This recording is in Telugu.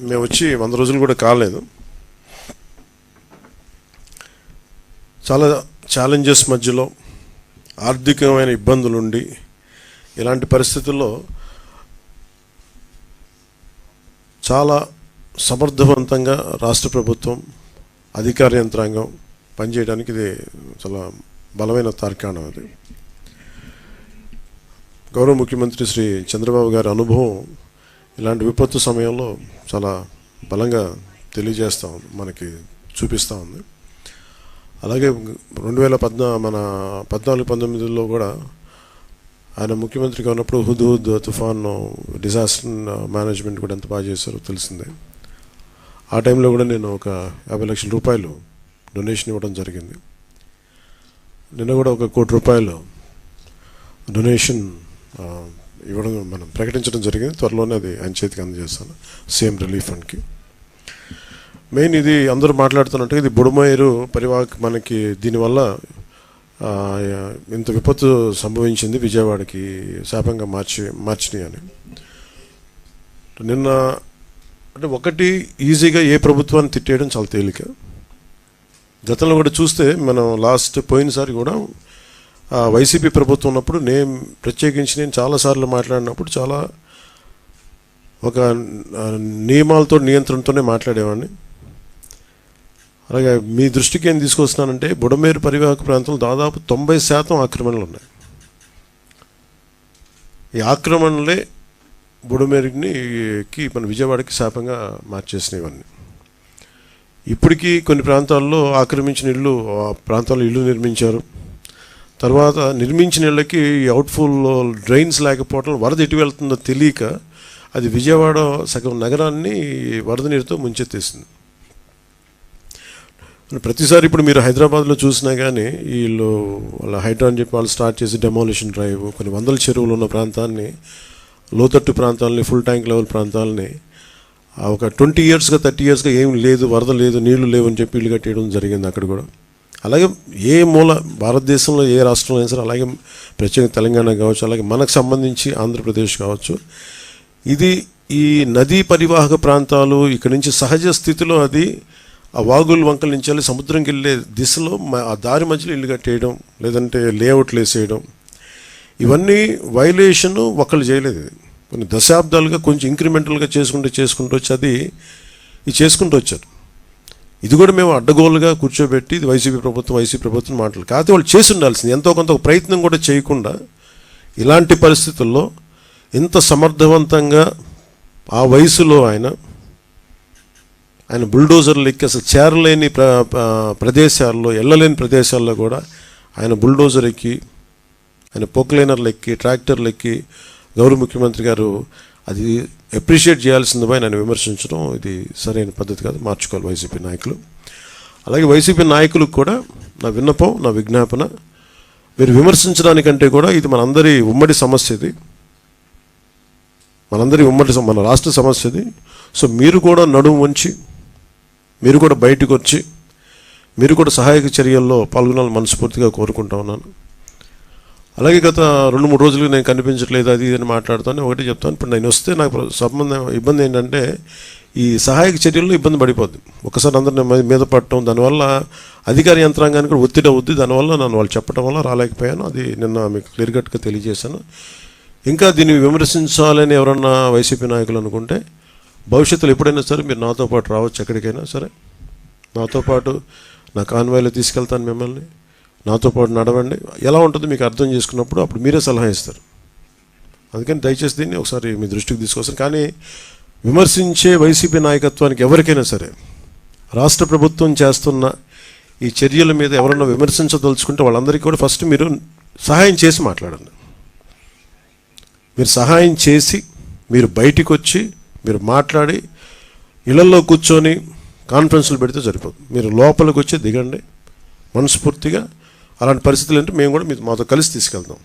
మేము వచ్చి 100 రోజులు కూడా కాలేదు. చాలా ఛాలెంజెస్ మధ్యలో ఆర్థికమైన ఇబ్బందులుండి ఇలాంటి పరిస్థితుల్లో చాలా సమర్థవంతంగా రాష్ట్ర ప్రభుత్వం అధికార యంత్రాంగం పనిచేయడానికి ఇది చాలా బలమైన తార్కాణం. అది గౌరవ ముఖ్యమంత్రి శ్రీ చంద్రబాబు గారి అనుభవం ఇలాంటి విపత్తు సమయంలో చాలా బలంగా తెలియజేస్తూ ఉంది, మనకి చూపిస్తూ ఉంది. అలాగే 2014-19లో కూడా ఆయన ముఖ్యమంత్రిగా ఉన్నప్పుడు హుద్ తుఫాను డిజాస్టర్ మేనేజ్మెంట్ కూడా ఎంత బాగా చేశారో తెలిసిందే. ఆ టైంలో కూడా నేను ఒక 50 లక్షల రూపాయలు డొనేషన్ ఇవ్వడం జరిగింది. నిన్న కూడా ఒక 1 కోటి రూపాయలు డొనేషన్ ఇవ్వడం మనం ప్రకటించడం జరిగింది. త్వరలోనే అది ఆయన చేతికి అందజేస్తాను, సీఎం రిలీఫ్ ఫండ్కి. మెయిన్ ఇది అందరూ మాట్లాడుతున్నట్టుగా ఇది బుడమేరు పరివాహక మనకి దీనివల్ల ఇంత విపత్తు సంభవించింది, విజయవాడకి శాపంగా మార్చినాయి అని. నిన్న అంటే ఒకటి ఈజీగా ఏ ప్రభుత్వాన్ని తిట్టేయడం చాలా తేలిక. గతంలో కూడా చూస్తే మనం పోయినసారి కూడా వైసీపీ ప్రభుత్వం ఉన్నప్పుడు నేను చాలాసార్లు మాట్లాడినప్పుడు చాలా ఒక నియమాలతో నియంత్రణతోనే మాట్లాడేవాడిని. అలాగే మీ దృష్టికి ఏం తీసుకొస్తున్నానంటే బుడమేరు పరివాహక ప్రాంతంలో దాదాపు 90% ఆక్రమణలు ఉన్నాయి. ఈ ఆక్రమణలే బుడమేరుకి మన విజయవాడకి శాపంగా మార్చేసినవన్నీ. ఇప్పటికీ కొన్ని ప్రాంతాల్లో ఆక్రమించిన ఇళ్ళు ప్రాంతాల్లో ఇళ్ళు నిర్మించారు. తర్వాత నిర్మించిన ఇళ్ళకి అవుట్ఫుల్ డ్రైన్స్ లేకపోవడం, వరద ఎటు వెళ్తుందో తెలియక అది విజయవాడ సగం నగరాన్ని వరద నీరుతో ముంచెత్తేసింది. ప్రతిసారి ఇప్పుడు మీరు హైదరాబాద్లో చూసినా కానీ వీళ్ళు వాళ్ళ హైడ్రా అని చెప్పి వాళ్ళు స్టార్ట్ చేసి డెమాలిషన్ డ్రైవ్ కొన్ని వందల చెరువులు ఉన్న ప్రాంతాన్ని, లోతట్టు ప్రాంతాలని, ఫుల్ ట్యాంక్ లెవెల్ ప్రాంతాలని ఒక 20 yearsగా 30 yearsగా ఏం లేదు, వరద లేదు, నీళ్లు లేవు అని చెప్పి ఇల్లు కట్టేయడం జరిగింది అక్కడ కూడా. అలాగే ఏ మూల భారతదేశంలో ఏ రాష్ట్రంలో అయినా సరే, అలాగే ప్రత్యేకంగా తెలంగాణ కావచ్చు, అలాగే మనకు సంబంధించి ఆంధ్రప్రదేశ్ కావచ్చు, ఇది ఈ నదీ పరివాహక ప్రాంతాలు ఇక్కడి నుంచి సహజ స్థితిలో అది ఆ వాగులు వంకల నుంచి వెళ్ళి సముద్రంకి వెళ్ళే దిశలో ఆ దారి మధ్యలో ఇల్లు కట్టేయడం, లేదంటే లేఅవుట్లు వేసేయడం, ఇవన్నీ వైలేషను ఒకళ్ళు చేయలేదు. కొన్ని దశాబ్దాలుగా కొంచెం ఇంక్రిమెంటల్గా చేసుకుంటూ వచ్చి అది చేసుకుంటూ వచ్చారు. ఇది కూడా మేము అడ్డగోలుగా కూర్చోబెట్టి ఇది వైసీపీ ప్రభుత్వం మాటలు కాకపోతే వాళ్ళు చేసి ఉండాల్సింది. ఎంతో కొంత ప్రయత్నం కూడా చేయకుండా ఇలాంటి పరిస్థితుల్లో ఇంత సమర్థవంతంగా ఆ వయసులో ఆయన బుల్డోజర్లు ఎక్కి అసలు చేరలేని ప్రదేశాల్లో, వెళ్ళలేని ప్రదేశాల్లో కూడా ఆయన బుల్డోజర్ ఎక్కి, ఆయన పొక్లైనర్లు ఎక్కి, ట్రాక్టర్లు ఎక్కి గౌరవ ముఖ్యమంత్రి గారు అది అప్రిషియేట్ చేయాల్సింది పోయి ఆయన విమర్శించడం ఇది సరైన పద్ధతి కాదు, మార్చుకోవాలి వైసీపీ నాయకులు. అలాగే వైసీపీ నాయకులకు కూడా నా విన్నపం, నా విజ్ఞాపన, మీరు విమర్శించడానికంటే కూడా ఇది మనందరి ఉమ్మడి సమస్య, ఇది మన రాష్ట్ర సమస్య ఇది. సో మీరు కూడా నడుము వంచి, మీరు కూడా బయటకు వచ్చి, మీరు కూడా సహాయక చర్యల్లో పాల్గొనాలని మనస్ఫూర్తిగా కోరుకుంటా ఉన్నాను. అలాగే గత 2-3 రోజులుగా నేను కనిపించట్లేదు అది అని మాట్లాడుతాను. ఒకటి చెప్తాను, ఇప్పుడు నేను వస్తే నాకు ఇబ్బంది ఏంటంటే ఈ సహాయక చర్యల్లో ఇబ్బంది పడిపోద్ది. ఒకసారి అందరిని మీద పడటం, దానివల్ల అధికార యంత్రాంగానికి కూడా ఒత్తిడి అవుద్ది. దానివల్ల నన్ను వాళ్ళు చెప్పడం వల్ల రాలేకపోయాను. అది నిన్న మీకు క్లియర్ కట్గా తెలియజేశాను. ఇంకా దీన్ని విమర్శించాలని ఎవరన్నా వైసీపీ నాయకులు అనుకుంటే భవిష్యత్తులో ఎప్పుడైనా సరే మీరు నాతో పాటు రావచ్చు, ఎక్కడికైనా సరే నాతో పాటు నా కాన్వాయ్లో తీసుకెళ్తాను మిమ్మల్ని, నాతో పాటు నడవండి. ఎలా ఉంటుందో మీకు అర్థం చేసుకున్నప్పుడు అప్పుడు మీరే సలహా ఇస్తారు. అందుకని దయచేసి దీన్ని ఒకసారి మీ దృష్టికి తీసుకొస్తాను. కానీ విమర్శించే వైసీపీ నాయకత్వానికి ఎవరికైనా సరే రాష్ట్ర ప్రభుత్వం చేస్తున్న ఈ చర్యల మీద ఎవరన్నా విమర్శించదలుచుకుంటే వాళ్ళందరికీ కూడా ఫస్ట్ మీరు సహాయం చేసి మాట్లాడండి. మీరు సహాయం చేసి మీరు బయటికి వచ్చి మీరు మాట్లాడి ఇళ్లలో కూర్చొని కాన్ఫరెన్స్లు పెడితే సరిపోదు. మీరు లోపలికి వచ్చి దిగండి మనస్ఫూర్తిగా. అలాంటి పరిస్థితులు అంటే మేము కూడా మాతో కలిసి తీసుకెళ్తాం.